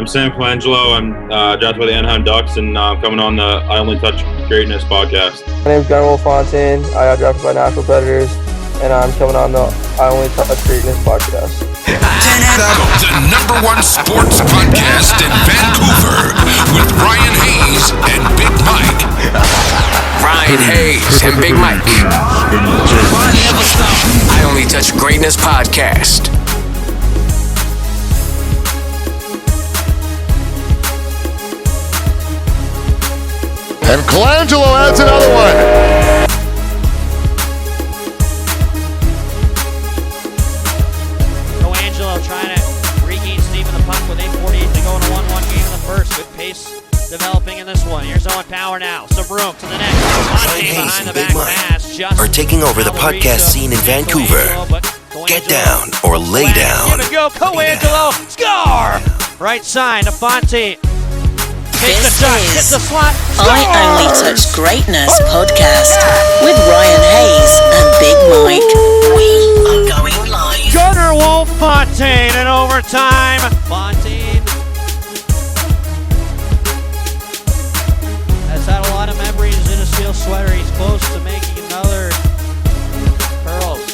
I'm Sam Colangelo. I'm drafted by the Anaheim Ducks, and I'm coming on the I Only Touch Greatness podcast. My name is Gunnar Fontaine. I got drafted by Nashville Predators, and I'm coming on the I Only Touch Greatness podcast. The #1 sports podcast in Vancouver with Ryan Hayes and Big Mike. Ryan Hayes and Big Mike. I Only Touch Greatness podcast. And Colangelo adds another one. Colangelo trying to regain steam in the puck with 8:48 to go in a 1-1 game in the first. Good pace developing in this one. Here's Owen Power now. Some room to the net. Ryan Hayes and Big Mike are taking over the podcast scene in Vancouver. Get down or lay down. Here we go. Colangelo. Score! Right side to Fontaine. This is the slot. I Only Touch Greatness podcast with Ryan Hayes and Big Mike. We are going live. Gunnar Wolfe Fontaine in overtime. Fontaine has had a lot of memories in a steel sweater. He's close to making another curls.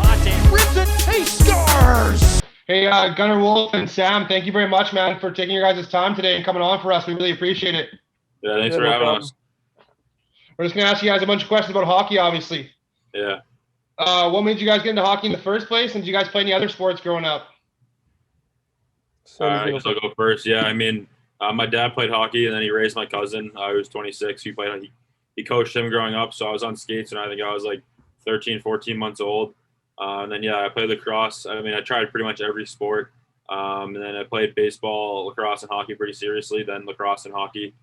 Fontaine rips it. He scores. Hey, Gunnar, Wolfe, and Sam, thank you very much, man, for taking your guys' time today and coming on for us. We really appreciate it. Yeah, thanks for having us. We're just going to ask you guys a bunch of questions about hockey, obviously. Yeah. What made you guys get into hockey in the first place, and did you guys play any other sports growing up? I guess I'll go first. Yeah, I mean, my dad played hockey, and then he raised my cousin. He was 26. He coached him growing up, so I was on skates, and I think I was like 13, 14 months old. And then, I played lacrosse. I mean, I tried pretty much every sport. And then I played baseball, lacrosse, and hockey pretty seriously, then lacrosse and hockey.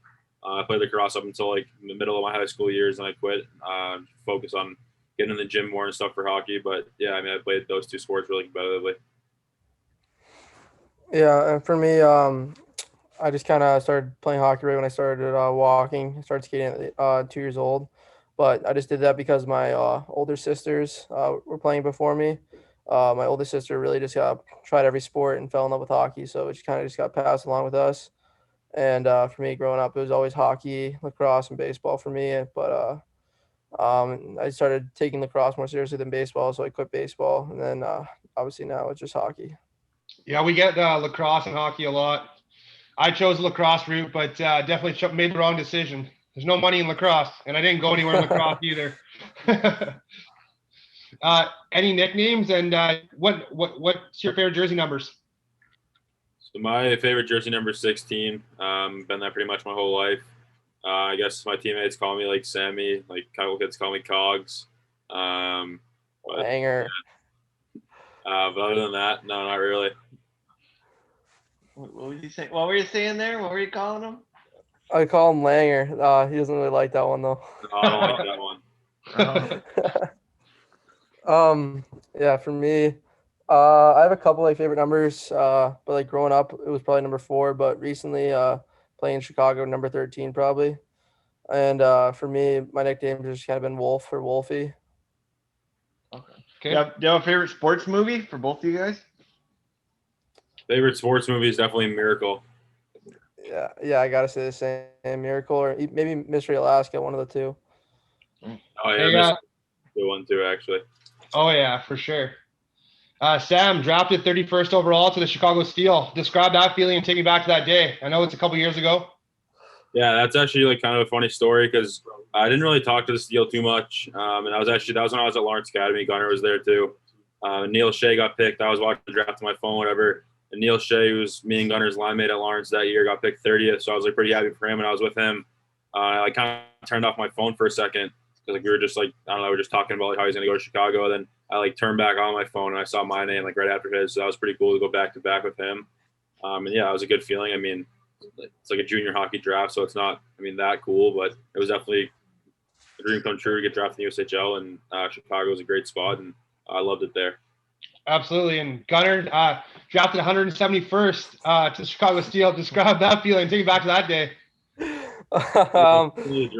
I played lacrosse up until like the middle of my high school years, and I quit. Focus on getting in the gym more and stuff for hockey. But, yeah, I mean, I played those two sports really competitively. Yeah, and for me, I just kind of started playing hockey right when I started walking. I started skating at 2 years old. But I just did that because my older sisters were playing before me. My older sister really just tried every sport and fell in love with hockey, so it kind of just got passed along with us. And for me, growing up, it was always hockey, lacrosse, and baseball for me. But I started taking lacrosse more seriously than baseball, so I quit baseball. And then obviously now it's just hockey. Yeah, we get lacrosse and hockey a lot. I chose the lacrosse route, but definitely made the wrong decision. There's no money in lacrosse, and I didn't go anywhere in lacrosse either. Any nicknames, and what's your favorite jersey numbers? So my favorite jersey number is 16. Been that pretty much my whole life. I guess my teammates call me like Sammy, like a couple kids call me Cogs. Banger. But other than that, no, not really. What were you saying? What were you saying there? What were you calling him? I call him Langer. He doesn't really like that one, though. No, I don't like that one. Yeah, for me, I have a couple like favorite numbers, but like growing up, it was probably number 4, but recently playing in Chicago, number 13 probably. And for me, my nickname has just kind of been Wolfe or Wolfie. Okay. Do you have a favorite sports movie for both of you guys? Favorite sports movie is definitely Miracle. Yeah, I gotta say the same. Miracle or maybe Mystery Alaska, one of the two. Oh yeah, good one too, actually. Oh yeah, for sure. Sam, drafted 31st overall to the Chicago Steel. Describe that feeling and take me back to that day. I know it's a couple years ago. Yeah, that's actually like kind of a funny story because I didn't really talk to the Steel too much, and that was when I was at Lawrence Academy. Gunnar was there too. Neil Shea got picked. I was watching the draft on my phone, whatever. And Neil Shea, who's me and Gunnar's line mate at Lawrence that year, got picked 30th. So I was like pretty happy for him, and I was with him. I kind of turned off my phone for a second because like we were just like we were just talking about like how he's gonna go to Chicago. Then I like turned back on my phone and I saw my name like right after his. So that was pretty cool to go back to back with him. And yeah, it was a good feeling. I mean, it's like a junior hockey draft, so it's not that cool, but it was definitely a dream come true to get drafted in the USHL. And Chicago was a great spot, and I loved it there. Absolutely. And Gunnar drafted 171st to Chicago Steel. Describe that feeling. Take me back to that day. It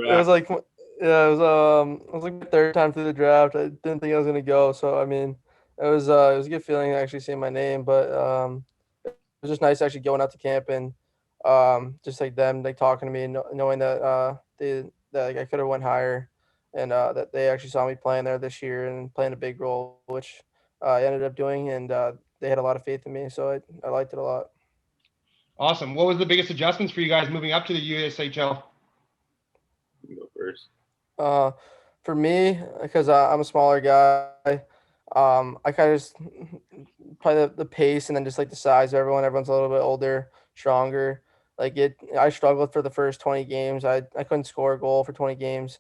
was like my third time through the draft. I didn't think I was gonna go, so I mean, it was a good feeling actually seeing my name, but was just nice actually going out to camp and just like them like talking to me and knowing that like I could have went higher and that they actually saw me playing there this year and playing a big role, which I ended up doing, and they had a lot of faith in me, so I liked it a lot. Awesome. What was the biggest adjustments for you guys moving up to the USHL? You go first. For me, because I'm a smaller guy, I kind of just probably the pace and then just like the size of everyone. Everyone's a little bit older, stronger. I struggled for the first 20 games. I couldn't score a goal for 20 games.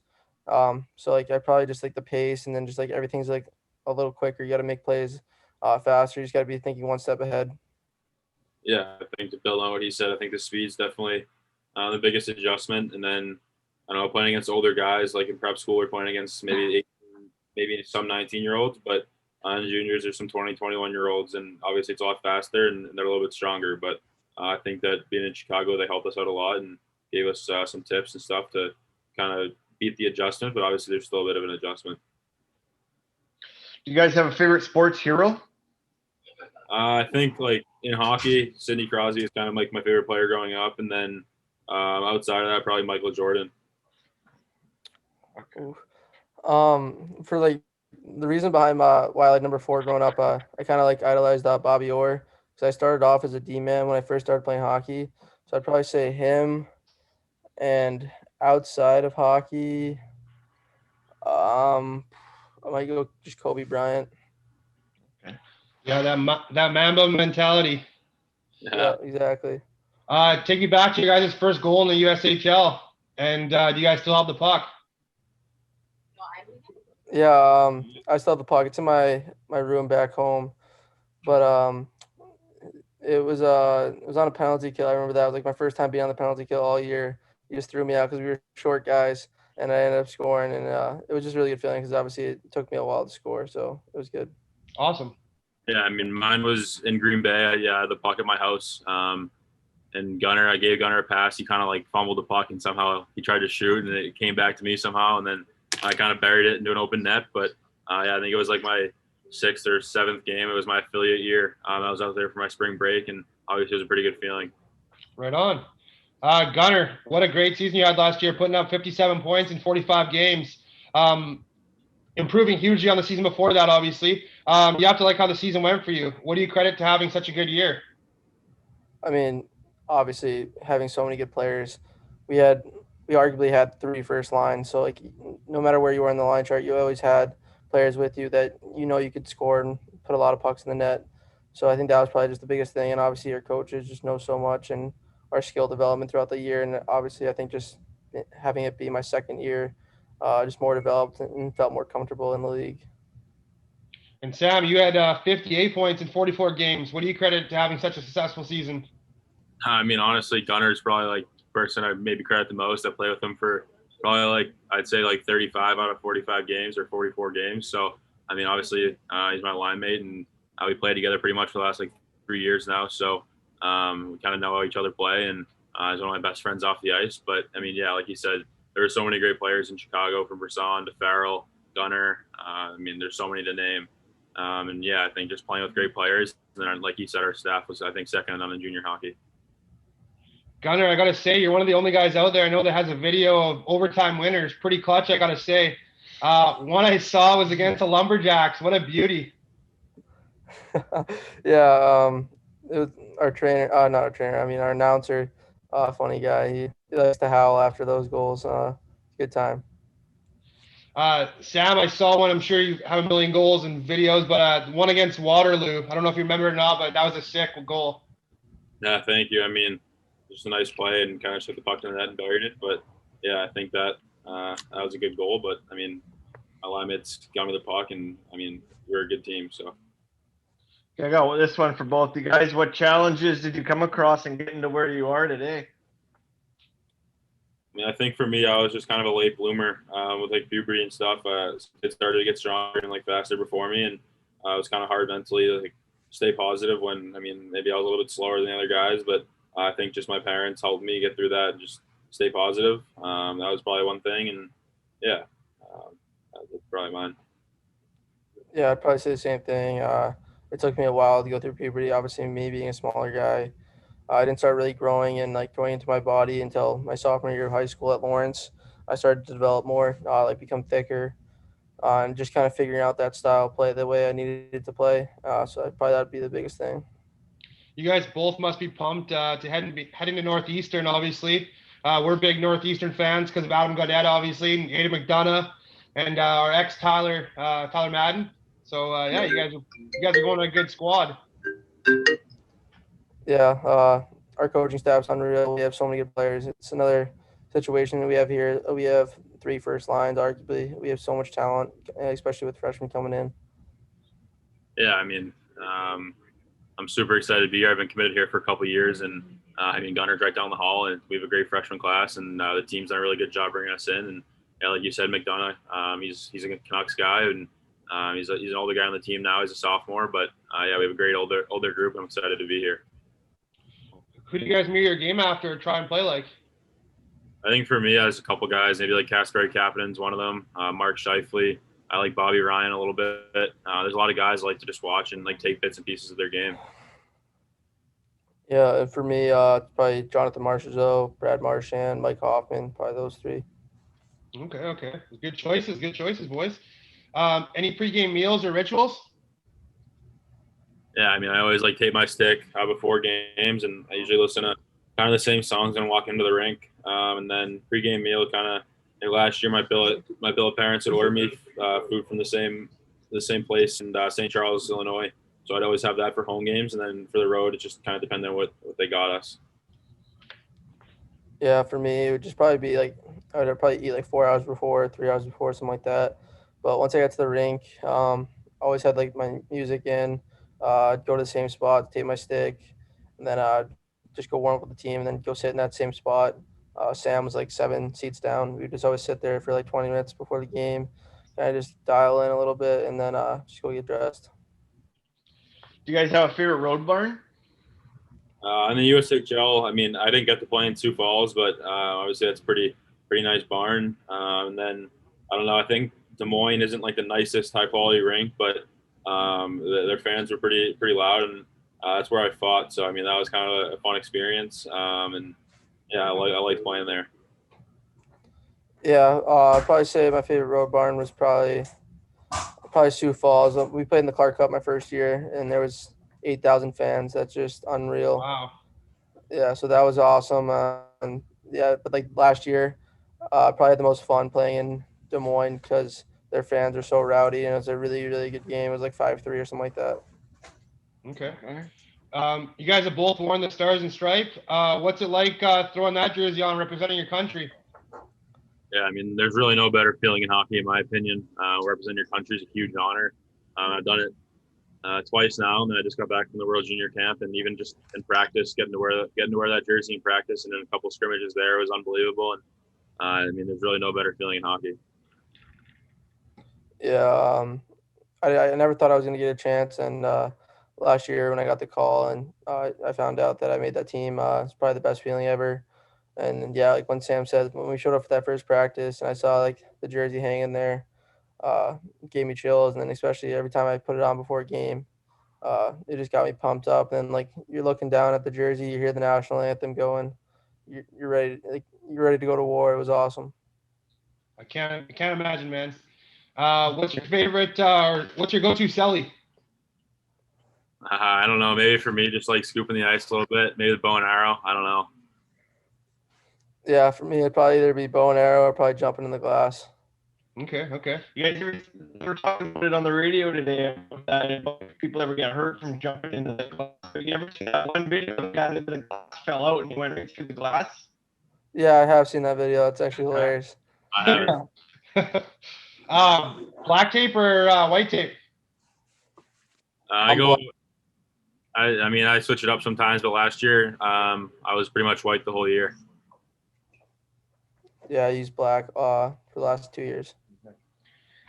So like I probably just like the pace and then just like everything's like a little quicker. You got to make plays faster. You just got to be thinking one step ahead. Yeah, I think to build on what he said, I think the speed's definitely the biggest adjustment. And then I don't know, playing against older guys like in prep school, we're playing against maybe some 19-year-olds, but in juniors there's some 20, 21-year-olds, and obviously it's a lot faster and they're a little bit stronger. But I think that being in Chicago, they helped us out a lot and gave us some tips and stuff to kind of beat the adjustment. But obviously there's still a bit of an adjustment. Do you guys have a favorite sports hero? I think like in hockey, Sidney Crosby is kind of like my favorite player growing up, and then outside of that, probably Michael Jordan. Okay. For like the reason behind why I like number 4 growing up, I kind of like idolized Bobby Orr because I started off as a D-man when I first started playing hockey. So I'd probably say him. And outside of hockey, I might go just Kobe Bryant. Yeah, that Mamba mentality. Yeah, exactly. Take me back to your guys' first goal in the USHL, and do you guys still have the puck? Yeah, I still have the puck. It's in my room back home, but it was on a penalty kill. I remember that. It was like my first time being on the penalty kill all year. He just threw me out because we were short guys, and I ended up scoring, and it was just a really good feeling because obviously it took me a while to score, so it was good. Awesome. Yeah, I mean, mine was in Green Bay. I had the puck at my house. And I gave Gunnar a pass. He kind of like fumbled the puck and somehow he tried to shoot and it came back to me somehow. And then I kind of buried it into an open net. But yeah, I think it was like my 6th or 7th game. It was my affiliate year. I was out there for my spring break, and obviously it was a pretty good feeling. Right on. Gunnar, what a great season you had last year, putting up 57 points in 45 games. Improving hugely on the season before that, obviously. You have to like how the season went for you. What do you credit to having such a good year? I mean, obviously having so many good players, we arguably had 3 first lines. So like no matter where you were in the line chart, you always had players with you that you could score and put a lot of pucks in the net. So I think that was probably just the biggest thing. And obviously our coaches just know so much and our skill development throughout the year. And obviously I think just having it be my 2nd year, just more developed and felt more comfortable in the league. And Sam, you had 58 points in 44 games. What do you credit to having such a successful season? I mean, honestly, Gunnar is probably like the person I maybe credit the most. I played with him for probably like I'd say like 35 out of 45 games or 44 games. So I mean, obviously he's my line mate, and we played together pretty much for the last like 3 years now. So we kind of know how each other play, and he's one of my best friends off the ice. But I mean, yeah, like you said, there are so many great players in Chicago, from Brisson to Farrell, Gunnar. I mean, there's so many to name. And yeah, I think just playing with great players. And then, like you said, our staff was, I think, second to none in junior hockey. Gunnar, I got to say, you're one of the only guys out there I know that has a video of overtime winners. Pretty clutch, I got to say. One I saw was against the Lumberjacks. What a beauty. Yeah, it was our trainer, not our trainer, I mean our announcer, funny guy. He likes to howl after those goals. Good time. Sam, I saw one. I'm sure you have a million goals and videos, but one against Waterloo. I don't know if you remember it or not, but that was a sick goal. Yeah, thank you. I mean, just a nice play and kind of took the puck in the net and buried it. But yeah, I think that that was a good goal. But I mean, my line mates got me the puck, and I mean, we're a good team. So. Okay, I got this one for both you guys. What challenges did you come across in getting to where you are today? I mean, I think for me, I was just kind of a late bloomer with like puberty and stuff. It started to get stronger and like faster before me, and it was kind of hard mentally to like stay positive when, I mean, maybe I was a little bit slower than the other guys, but I think just my parents helped me get through that and just stay positive. That was probably one thing, and yeah, that's probably mine. Yeah, I'd probably say the same thing. it took me a while to go through puberty. Obviously, me being a smaller guy, I didn't start really growing and like growing into my body until my sophomore year of high school at Lawrence. I started to develop more, like become thicker, and just kind of figuring out that style of play the way I needed to play. So probably that'd be the biggest thing. You guys both must be pumped to heading to Northeastern, obviously. We're big Northeastern fans because of Adam Gaudette, obviously, and Aidan McDonough, and our ex Tyler Madden. So yeah, you guys are going to a good squad. Yeah, our coaching staff's unreal. We have so many good players. It's another situation that we have here. We have 3 first lines, arguably. We have so much talent, especially with freshmen coming in. Yeah, I mean, I'm super excited to be here. I've been committed here for a couple of years, and I mean, Gunnar's right down the hall, and we have a great freshman class, and the team's done a really good job bringing us in. And yeah, like you said, McDonough, he's a Canucks guy, and he's an older guy on the team now. He's a sophomore, but yeah, we have a great older group. I'm excited to be here. Who do you guys mirror your game after or try and play like? I think for me, there's a couple guys, maybe like Kasperi Kapanen's one of them, Mark Scheifele. I like Bobby Ryan a little bit. There's a lot of guys I like to just watch and like take bits and pieces of their game. Yeah, and for me, it's probably Jonathan Marchessault, Brad Marchand, Mike Hoffman, probably those 3. Okay. Good choices, boys. Any pregame meals or rituals? Yeah, I mean, I always like tape my stick before games, and I usually listen to kind of the same songs and walk into the rink. And then pregame meal, kind of like last year, my billet parents would order me food from the same place in St. Charles, Illinois. So I'd always have that for home games, and then for the road, it just kind of depended on what they got us. Yeah, for me, it would just probably be like I'd probably eat like 4 hours before, 3 hours before, something like that. But once I got to the rink, I always had like my music in. I'd go to the same spot, take my stick, and then just go warm up with the team, and then go sit in that same spot. Sam was like 7 seats down. We'd just always sit there for like 20 minutes before the game, kind of just dial in a little bit, and then just go get dressed. Do you guys have a favorite road barn? In the USHL, I mean, I didn't get to play in Sioux Falls, but obviously that's pretty nice barn. And then I don't know, I think Des Moines isn't like the nicest high quality rink, but their fans were pretty loud, and that's where I fought. So I mean, that was kind of a fun experience. And yeah, I liked playing there. Yeah, I'd probably say my favorite road barn was probably Sioux Falls. We played in the Clark Cup my first year, and there was 8,000 fans. That's just unreal. Wow. Yeah, so that was awesome. And yeah, but like last year, probably had the most fun playing in Des Moines because their fans are so rowdy, and it was a really, really good game. It was like 5-3 or something like that. Okay. You guys have both worn the Stars and Stripe. What's it like throwing that jersey on, representing your country? Yeah, I mean, there's really no better feeling in hockey, in my opinion. Representing your country is a huge honor. I've done it twice now, and then I just got back from the World Junior Camp, and even just in practice, getting to wear that jersey in practice, and in a couple scrimmages there was unbelievable. And I mean, there's really no better feeling in hockey. Yeah, I never thought I was going to get a chance, and last year when I got the call and I found out that I made that team, it's probably the best feeling ever. And yeah, like when Sam said, when we showed up for that first practice and I saw like the jersey hanging there, it gave me chills. And then especially every time I put it on before a game, it just got me pumped up. And like you're looking down at the jersey, you hear the national anthem going, you're ready, like you're ready to go to war. It was awesome. I can't imagine, man. What's your favorite? What's your go-to celly? I don't know. Maybe for me, just like scooping the ice a little bit. Maybe the bow and arrow. I don't know. Yeah, for me, it'd probably either be bow and arrow or probably jumping in the glass. Okay. You guys were talking about it on the radio today about if people ever get hurt from jumping into the glass. Have you ever seen that one video of a guy that the glass fell out and he went right through the glass? Yeah, I have seen that video. It's actually hilarious. I haven't. Black tape or white tape? I mean, I switch it up sometimes, but last year I was pretty much white the whole year. Yeah, I used black for the last 2 years.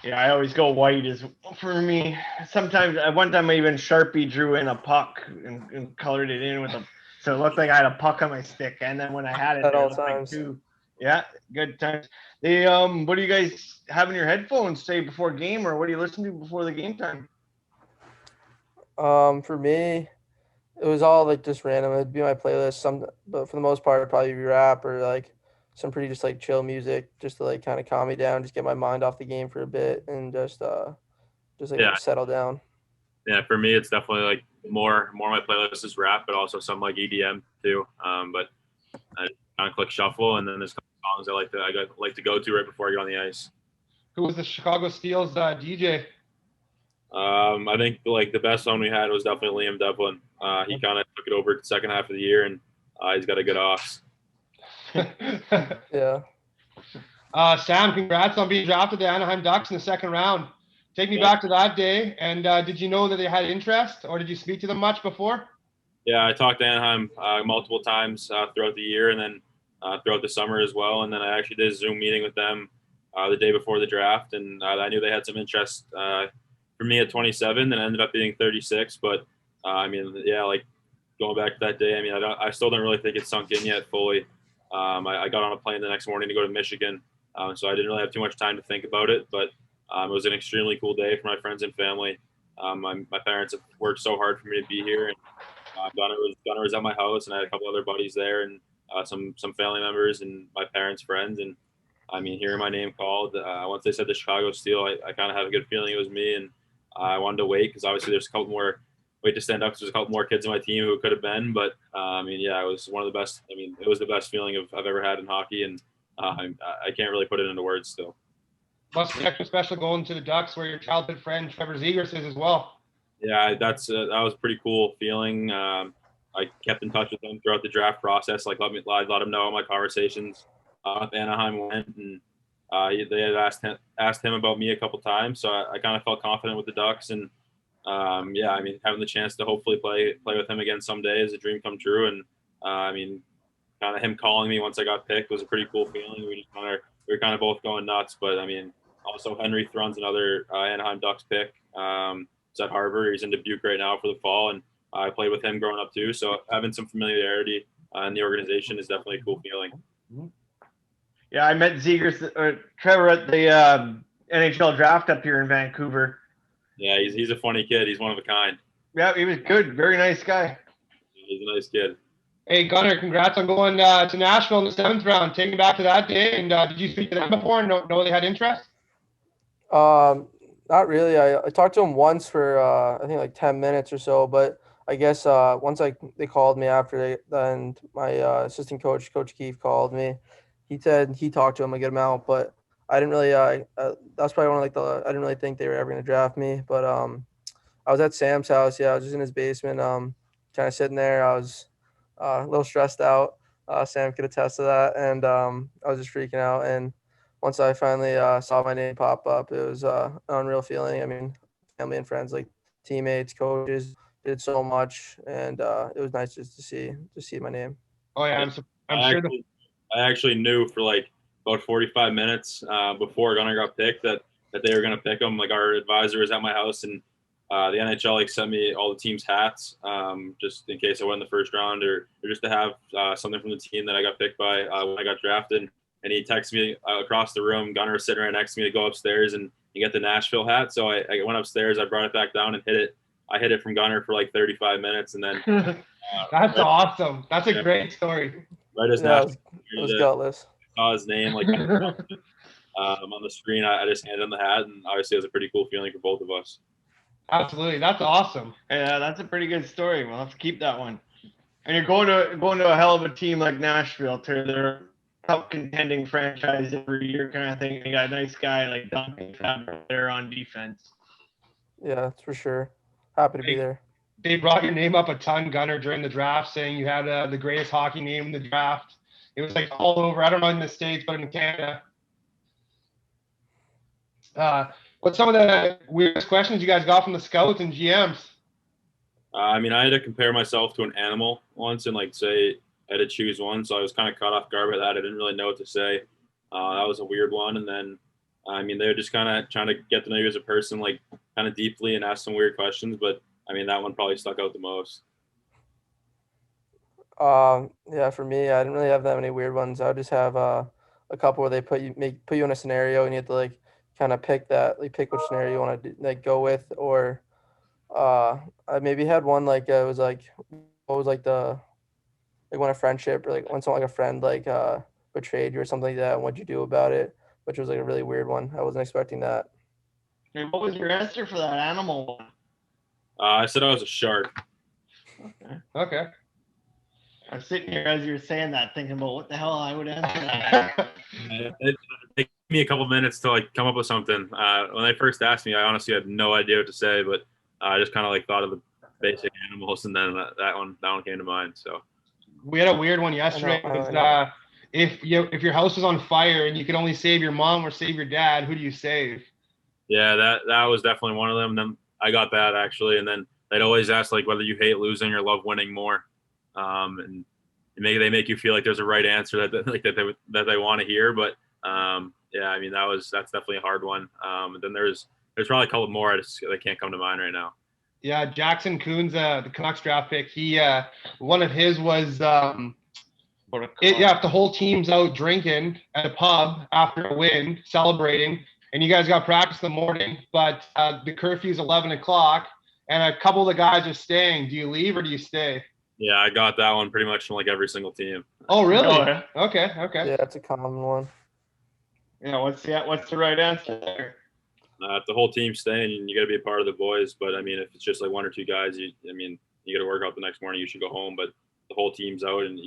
Yeah, I always go white is for me. Sometimes at one time I even Sharpie drew in a puck and colored it in with so it looked like I had a puck on my stick. And then when I had it, At all looked like times. two. Yeah, good times. What do you guys have in your headphones say before game, or what do you listen to before the game time? For me, it was all like just random. It'd be my playlist. But for the most part, it'd probably be rap or like some pretty just like chill music, just to like kind of calm me down, just get my mind off the game for a bit, and just like Yeah, settle down. yeah. For me, it's definitely like more of my playlist is rap, but also some like EDM too. But I kind of click shuffle, and then there's a couple songs I like to go to right before I get on the ice. Who was the Chicago Steel's DJ? I think like the best one we had was definitely Liam Devlin. He kind of took it over the second half of the year, and he's got a good ox. Yeah. Sam, congrats on being drafted to the Anaheim Ducks in the second round. Take me back to that day, and did you know that they had interest, or did you speak to them much before? Yeah, I talked to Anaheim multiple times throughout the year, and then throughout the summer as well. And then I actually did a Zoom meeting with them the day before the draft, and I knew they had some interest for me at 27, and ended up being 36. But I mean, yeah, like going back to that day, I mean, I still don't really think it's sunk in yet fully. I got on a plane the next morning to go to Michigan, so I didn't really have too much time to think about it. But it was an extremely cool day for my friends and family. My parents have worked so hard for me to be here, and Gunnar was at my house, and I had a couple other buddies there, and some family members and my parents' friends. And I mean, hearing my name called, once they said the Chicago Steel, I kind of have a good feeling it was me, and I wanted to wait because obviously there's a couple more wait to stand up because there's a couple more kids on my team who could have been. But I mean, yeah, it was one of the best. I mean, it was the best feeling I've ever had in hockey, and I can't really put it into words still. Must be extra special going to the Ducks, where your childhood friend Trevor Zegras is as well. Yeah, that was a pretty cool feeling. I kept in touch with him throughout the draft process. Like, let him know how my conversations with Anaheim went, and they had asked him about me a couple times. So I kind of felt confident with the Ducks, and yeah, I mean, having the chance to hopefully play with him again someday is a dream come true. And I mean, kind of him calling me once I got picked was a pretty cool feeling. We were kind of both going nuts. But I mean, also Henry Thrun's another Anaheim Ducks pick. He's at Harvard. He's in Dubuque right now for the fall, and I played with him growing up too. So having some familiarity in the organization is definitely a cool feeling. Yeah, I met Trevor at the NHL draft up here in Vancouver. Yeah, he's a funny kid. He's one of a kind. Yeah, he was good. Very nice guy. He's a nice kid. Hey, Gunnar, congrats on going to Nashville in the 7th round. Take me back to that day. And did you speak to them before and know they had interest? Not really. I talked to him once for I think like 10 minutes or so, but I guess once they called me after then my assistant coach, Coach Keefe, called me. He said he talked to him a good amount, but I didn't really. That's probably one of I didn't really think they were ever going to draft me, but I was at Sam's house. Yeah, I was just in his basement, kind of sitting there. I was a little stressed out. Sam could attest to that, and I was just freaking out. And once I finally saw my name pop up, it was an unreal feeling. I mean, family and friends, like teammates, coaches, did so much, and it was nice just to see my name. Oh yeah, I'm sure. I actually knew for like about 45 minutes before Gunnar got picked that they were going to pick him. Like, our advisor was at my house, and the NHL like sent me all the team's hats just in case I went in the first round, or just to have something from the team that I got picked by when I got drafted. And he texted me across the room. Gunnar was sitting right next to me to go upstairs and get the Nashville hat. So I went upstairs. I brought it back down and hit it. I hit it from Gunnar for like 35 minutes, and then that's awesome. That's a great story. Right as it was gutless. I saw his name like on the screen. I just handed him the hat, and obviously it was a pretty cool feeling for both of us. Absolutely, that's awesome. Yeah, that's a pretty good story. We'll have to keep that one. And you're going to a hell of a team like Nashville, to their top contending franchise every year kind of thing. You got a nice guy like Duncan there on defense. Yeah, that's for sure. Happy to be there. They brought your name up a ton, Gunnar, during the draft, saying you had the greatest hockey name in the draft. It was like all over. I don't know in the States, but in Canada. What's some of the weirdest questions you guys got from the scouts and GMs? I mean, I had to compare myself to an animal once and like say I had to choose one. So I was kind of caught off guard by that. I didn't really know what to say. That was a weird one. And then, I mean, they were just kind of trying to get to know you as a person, like kind of deeply, and ask some weird questions. But I mean, that one probably stuck out the most. Yeah, for me, I didn't really have that many weird ones. I would just have a couple where they put you in a scenario and you have to like kind of pick which scenario you want to like go with, or I maybe had one like it was like what was like the like when a friendship or like when someone like a friend like betrayed you or something like that, and what'd you do about it? Which was like a really weird one. I wasn't expecting that. Hey, what was your answer for that animal one? I said I was a shark. Okay. I'm sitting here as you're saying that, thinking about what the hell I would answer that. It took me a couple minutes to like come up with something. When they first asked me, I honestly had no idea what to say, but I just kind of like thought of the basic animals, and then that one came to mind. So We had a weird one yesterday. I know. It was, if your house was on fire and you could only save your mom or save your dad, who do you save? yeah, that was definitely one of them. Then I got that actually, and then they'd always ask like whether you hate losing or love winning more, and maybe they make you feel like there's a right answer that they want to hear. But yeah, I mean that's definitely a hard one. And then there's probably a couple more they can't come to mind right now. Yeah, Jackson Coons, the Canucks draft pick. He one of his was if the whole team's out drinking at a pub after a win, celebrating, and you guys got practice in the morning, but the curfew's 11 o'clock, and a couple of the guys are staying. Do you leave or do you stay? Yeah, I got that one pretty much from like every single team. Oh, really? Oh, yeah. Okay. Yeah, it's a common one. Yeah, what's the right answer there? If the whole team's staying, you got to be a part of the boys. But I mean, if it's just like one or two guys, you got to work out the next morning. You should go home. But the whole team's out, and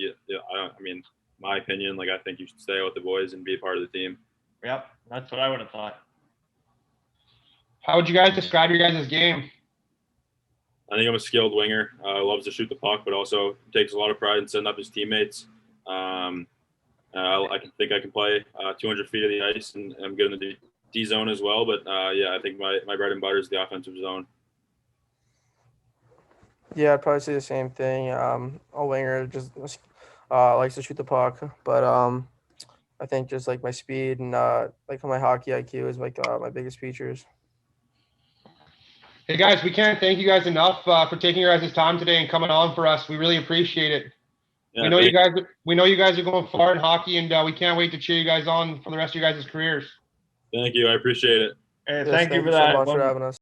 my opinion, like I think you should stay out with the boys and be a part of the team. Yep, that's what I would have thought. How would you guys describe your guys' game? I think I'm a skilled winger. Loves to shoot the puck, but also takes a lot of pride in setting up his teammates. I think I can play 200 feet of the ice, and I'm good in the D zone as well. But yeah, I think my bread and butter is the offensive zone. Yeah, I'd probably say the same thing. A winger just likes to shoot the puck, but I think just like my speed and like my hockey IQ is like my biggest features. Hey guys, we can't thank you guys enough for taking your guys' time today and coming on for us. We really appreciate it. Yeah, we know you guys are going far in hockey, and we can't wait to cheer you guys on for the rest of your guys' careers. Thank you. I appreciate it. Hey, Yes, thank you for so that. much for having us.